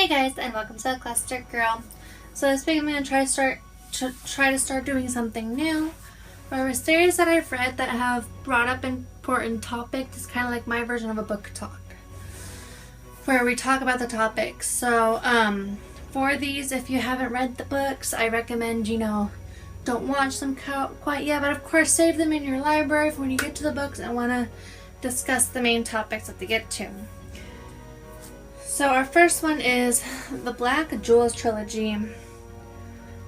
Hey guys, and welcome to Eclectic Girl. So this week I'm going to try to start doing something new. For a series that I've read that have brought up important topics, it's kind of like my version of a book talk, where we talk about the topics. So for these, if you haven't read the books, I recommend don't watch them quite yet, but of course save them in your library for when you get to the books and want to discuss the main topics that they get to. So our first one is the Black Jewels Trilogy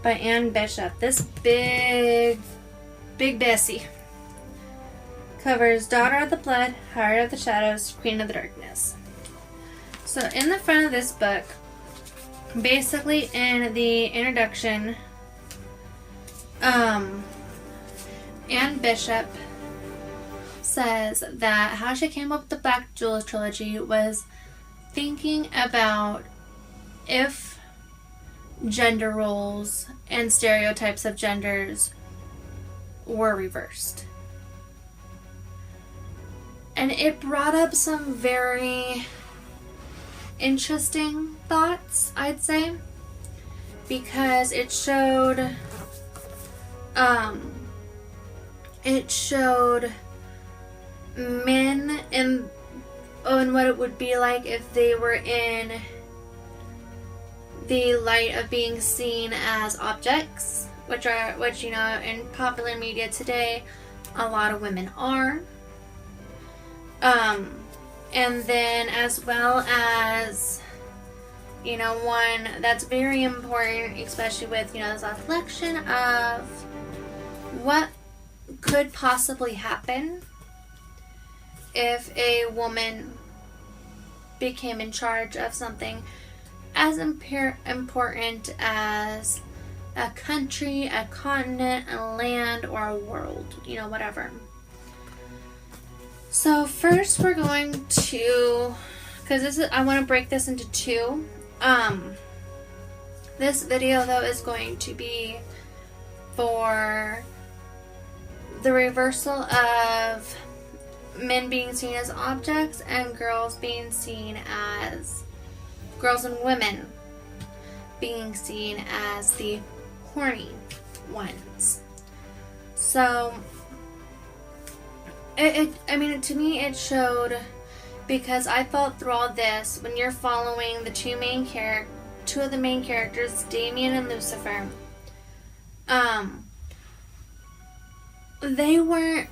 by Anne Bishop. This big Bessie covers Daughter of the Blood, Heart of the Shadows, Queen of the Darkness. So in the front of this book, basically in the introduction, Anne Bishop says that how she came up with the Black Jewels Trilogy was thinking about if gender roles and stereotypes of genders were reversed. And it brought up some very interesting thoughts, I'd say, because it showed men and what it would be like if they were in the light of being seen as objects, which in popular media today a lot of women are, and then as well as one that's very important, especially with this reflection of what could possibly happen if a woman became in charge of something as important as a country, a continent, a land, or a world, whatever. So first we're going to, I want to break this into two. This video though is going to be for the reversal of men being seen as objects and girls and women being seen as the horny ones. So to me it showed, because I felt through all this, when you're following the two of the main characters, Damien and Lucifer, they weren't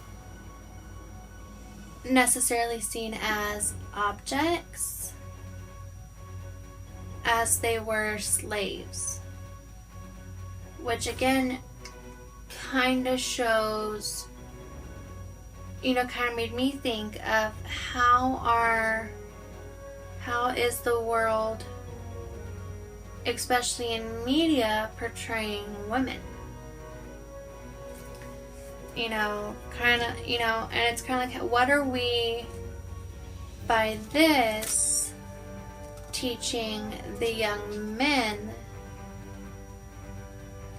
necessarily seen as objects as they were slaves, which again kind of shows, kind of made me think of how is the world, especially in media, portraying women. And it's kind of like, what are we, by this, teaching the young men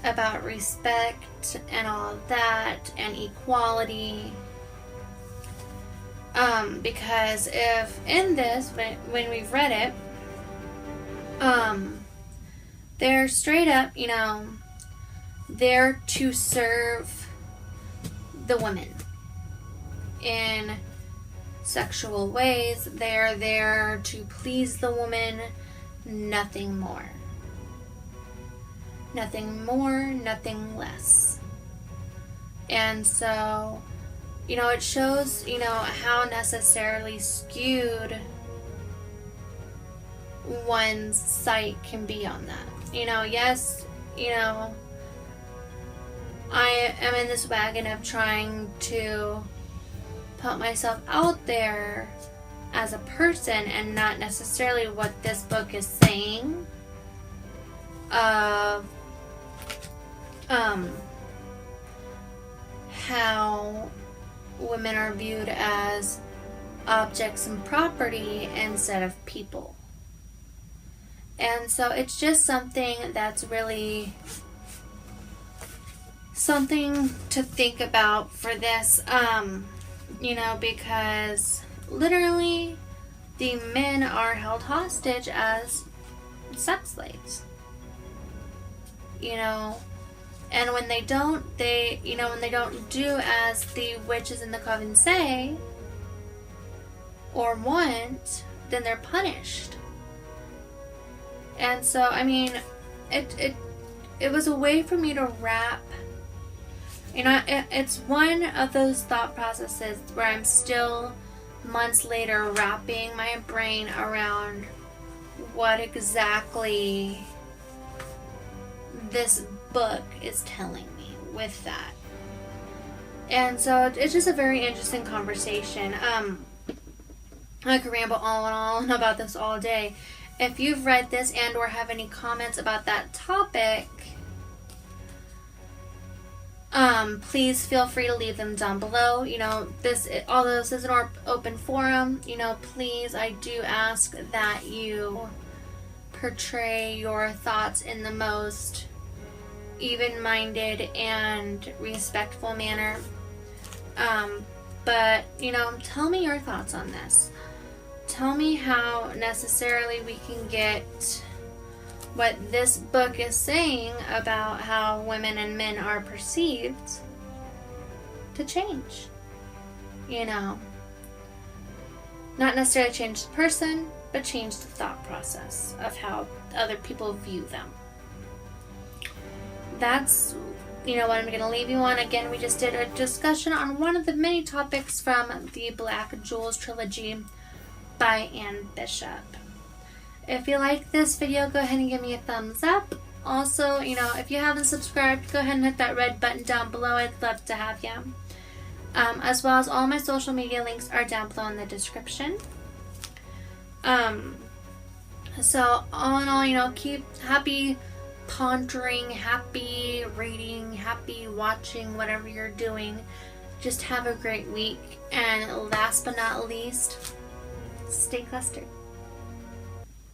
about respect and all of that, and equality? Because if in this, when we've read it, they're straight up, there to serve the women in sexual ways. They're there to please the woman, nothing more. Nothing more, nothing less. And so, it shows, how necessarily skewed one's sight can be on that. Yes, I am in this wagon of trying to put myself out there as a person, and not necessarily what this book is saying of how women are viewed as objects and property instead of people. And so it's just something that's really something to think about for this, because literally the men are held hostage as sex slaves. You know, and when they don't, when they don't do as the witches in the coven say or want, then they're punished. And so, I mean, it was a way for me to wrap, you know, it's one of those thought processes where I'm still months later wrapping my brain around what exactly this book is telling me with that. And so it's just a very interesting conversation. I could ramble on and on about this all day. If you've read this and or have any comments about that topic, please feel free to leave them down below. You know, although this is an open forum, you know, please, I do ask that you portray your thoughts in the most even-minded and respectful manner. But, you know, tell me your thoughts on this. Tell me how necessarily we can get what this book is saying about how women and men are perceived to change. You know, not necessarily change the person, but change the thought process of how other people view them. That's, you know, what I'm going to leave you on. Again, we just did a discussion on one of the many topics from the Black Jewels trilogy by Anne Bishop. If you like this video, go ahead and give me a thumbs up. Also, you know, if you haven't subscribed, go ahead and hit that red button down below. I'd love to have you. As well as all my social media links are down below in the description. So all in all, you know, keep happy pondering, happy reading, happy watching, whatever you're doing. Just have a great week. And last but not least, stay clustered.